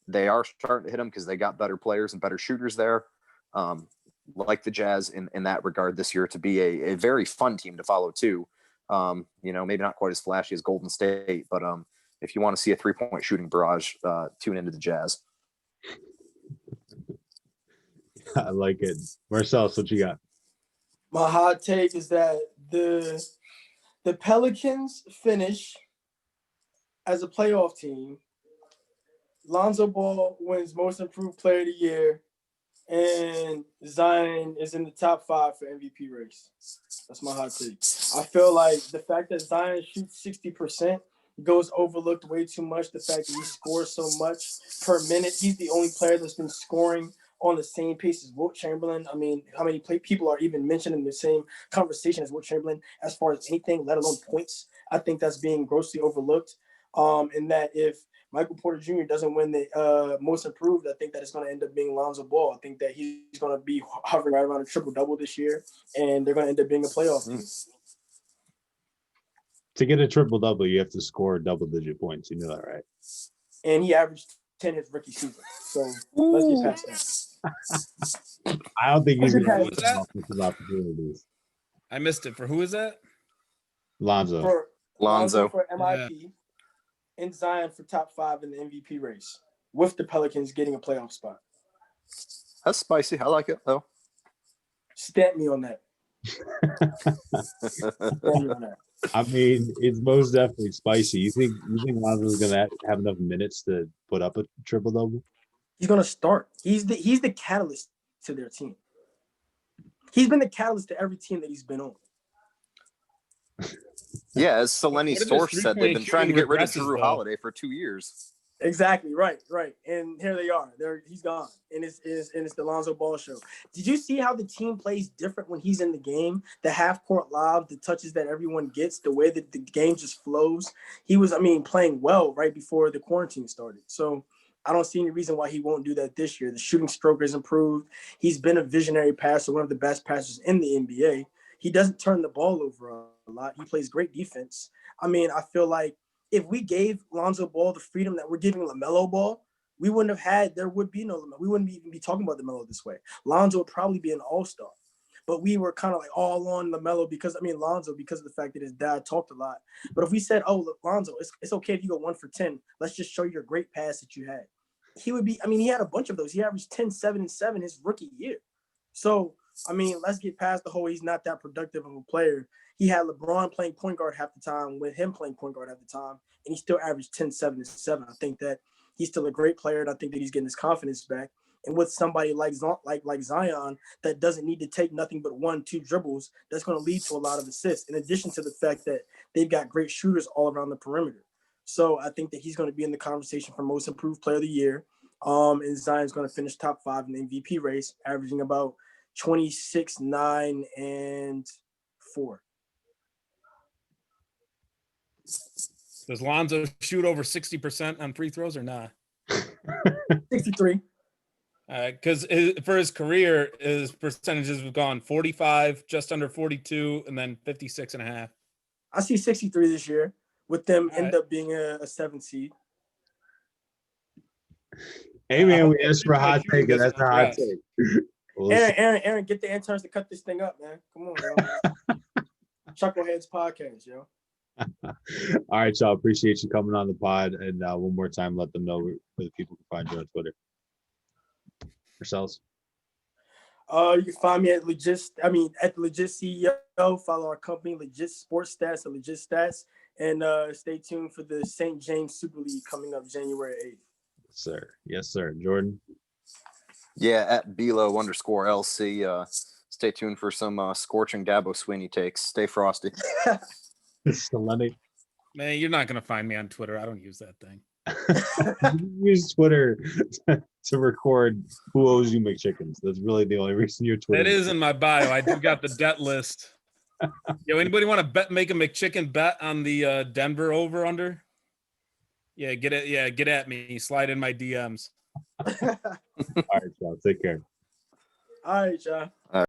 they are starting to hit them because they got better players and better shooters there. Like the Jazz in that regard this year to be a very fun team to follow too. Maybe not quite as flashy as Golden State, but if you want to see a 3-point shooting barrage, tune into the Jazz. I like it. Marcellus, what you got? My hot take is that the Pelicans finish as a playoff team. Lonzo Ball wins Most Improved Player of the Year, and Zion is in the top 5 for MVP race. That's my hot take. I feel like the fact that Zion shoots 60% goes overlooked way too much. The fact that he scores so much per minute. He's the only player that's been scoring on the same pace as Wilt Chamberlain. I mean, how many people are even mentioned in the same conversation as Wilt Chamberlain as far as anything, let alone points? I think that's being grossly overlooked. And that if Michael Porter Jr. doesn't win the Most Improved, I think that it's going to end up being Lonzo Ball. I think that he's going to be hovering right around a triple-double this year, and they're going to end up being a playoff team. To get a triple-double, you have to score double-digit points. You know that, right? And he averaged 10 his rookie season. So let's get past that. I don't think he's going to Who was that? have offensive opportunities. I missed it. For who is that? Lonzo. For Lonzo. for MIP and Zion for top 5 in the MVP race, with the Pelicans getting a playoff spot. That's spicy. I like it though. Stamp me on that. Stamp me on that. I mean, it's most definitely spicy. You think Lonzo's going to have enough minutes to put up a triple-double? He's going to start. He's the catalyst to their team. He's been the catalyst to every team that he's been on. Yeah, as Selene What if Source his said, they've been three-point trying to get rid of shooting Drew regresses, Holiday for 2 years. Exactly. Right. And here they are. He's gone. And it's the Lonzo Ball show. Did you see how the team plays different when he's in the game? The half-court lob, the touches that everyone gets, the way that the game just flows. He was, playing well right before the quarantine started. So I don't see any reason why he won't do that this year. The shooting stroke has improved. He's been a visionary passer, one of the best passers in the NBA. He doesn't turn the ball over a lot. He plays great defense. I feel like if we gave Lonzo Ball the freedom that we're giving LaMelo Ball, there would be no LaMelo. We wouldn't even be talking about LaMelo this way. Lonzo would probably be an all-star. But we were kind of like all on LaMelo Lonzo, because of the fact that his dad talked a lot. But if we said, oh, look, Lonzo, it's okay if you go 1 for 10. Let's just show you your great pass that you had. He would be, he had a bunch of those. He averaged 10, 7, and 7 his rookie year. So, I mean, let's get past the whole he's not that productive of a player. He had LeBron playing point guard half the time with him playing point guard half the time, and he still averaged 10, 7, and 7. I think that he's still a great player, and I think that he's getting his confidence back. And with somebody like Zion that doesn't need to take nothing but 1-2 dribbles, that's going to lead to a lot of assists, in addition to the fact that they've got great shooters all around the perimeter. So I think that he's going to be in the conversation for most improved player of the year. And Zion's going to finish top 5 in the MVP race, averaging about 26, 9, and 4. Does Lonzo shoot over 60% on free throws or not? 63. Because for his career, his percentages have gone 45, just under 42, and then 56.5. I see 63 this year, with them All end right. up being a 7 seed. Hey man, we hope asked for a hot shooting take, and that's doesn't a hot progress. take. We'll see. Aaron, get the interns to cut this thing up, man. Come on, yo. Chuckleheads podcast, yo. All right, y'all. Appreciate you coming on the pod, and one more time, let them know where the people can find you on Twitter. Yourselves. You can find me at the Legit CEO. Follow our company, Legit Sports Stats, or Legit Stats, and stay tuned for the St. James Super League coming up January 8th. Yes, sir. Yes, sir. Jordan. Yeah, at Belo_LC. Stay tuned for some scorching Dabo Sweeney takes. Stay frosty. Selene. Man, you're not gonna find me on Twitter. I don't use that thing. Use Twitter to record who owes you McChickens. That's really the only reason you're Twitter. That is in my bio. I do got the debt list. Yo, anybody want to make a McChicken bet on the Denver over under? Yeah, get it. Yeah, get at me. Slide in my DMs. All right, y'all. Take care. All right, y'all.